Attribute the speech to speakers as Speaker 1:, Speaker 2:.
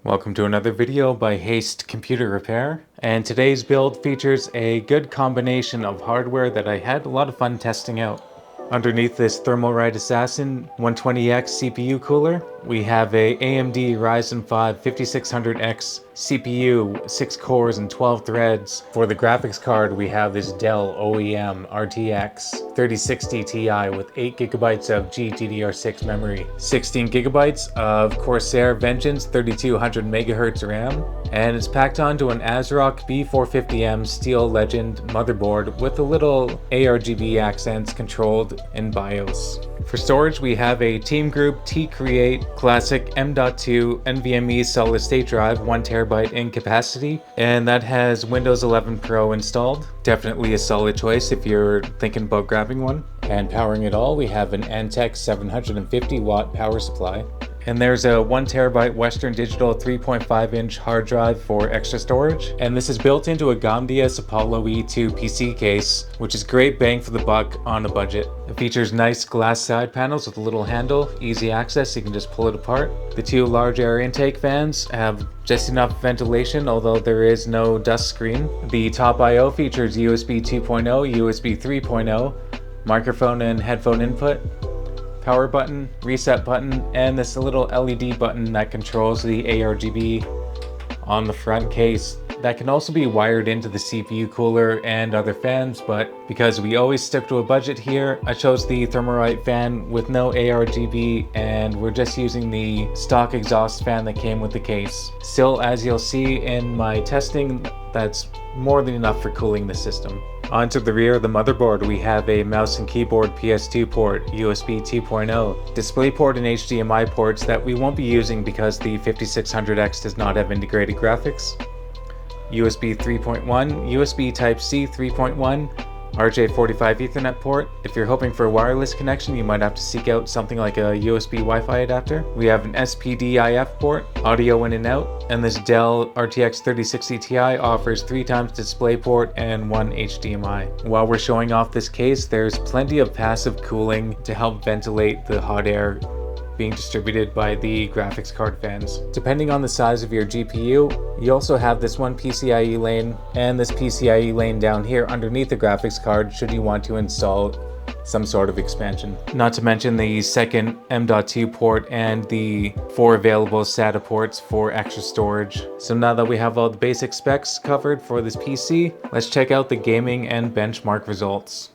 Speaker 1: Welcome to another video by Haste Computer Repair, and today's build features a good combination of hardware that I had a lot of fun testing out. Underneath this Thermalright Assassin 120X CPU cooler, we have a AMD Ryzen 5 5600X CPU, 6 cores and 12 threads. For the graphics card, we have this Dell OEM RTX 3060 Ti with 8GB of GDDR6 memory, 16GB of Corsair Vengeance 3200MHz RAM, and it's packed onto an AsRock B450M Steel Legend motherboard with a little ARGB accents controlled in BIOS. For storage, we have a Team Group T-Create Classic M.2 NVMe solid state drive, 1TB in capacity, and that has Windows 11 Pro installed. Definitely a solid choice if you're thinking about grabbing one. And powering it all, we have an Antec 750 watt power supply. And there's a 1TB Western Digital 3.5-inch hard drive for extra storage. And this is built into a Gamdias Apollo E2 PC case, which is great bang for the buck on a budget. It features nice glass side panels with a little handle, easy access, you can just pull it apart. The two large air intake fans have just enough ventilation, although there is no dust screen. The top I/O features USB 2.0, USB 3.0, microphone and headphone input, power button, reset button, and this little LED button that controls the ARGB on the front case. That can also be wired into the CPU cooler and other fans, but because we always stick to a budget here, I chose the Thermalright fan with no ARGB, and we're just using the stock exhaust fan that came with the case. Still, as you'll see in my testing, that's more than enough for cooling the system. Onto the rear of the motherboard, we have a mouse and keyboard PS2 port, USB 2.0, DisplayPort and HDMI ports that we won't be using because the 5600X does not have integrated graphics, USB 3.1, USB Type-C 3.1, RJ45 Ethernet port. If you're hoping for a wireless connection, you might have to seek out something like a USB Wi-Fi adapter. We have an SPDIF port, audio in and out, and this Dell RTX 3060 Ti offers 3 times DisplayPort and 1 HDMI. While we're showing off this case, there's plenty of passive cooling to help ventilate the hot air being distributed by the graphics card fans. Depending on the size of your GPU, you also have this one PCIe lane and this PCIe lane down here underneath the graphics card should you want to install some sort of expansion. Not to mention the second M.2 port and the 4 available SATA ports for extra storage. So now that we have all the basic specs covered for this PC, let's check out the gaming and benchmark results.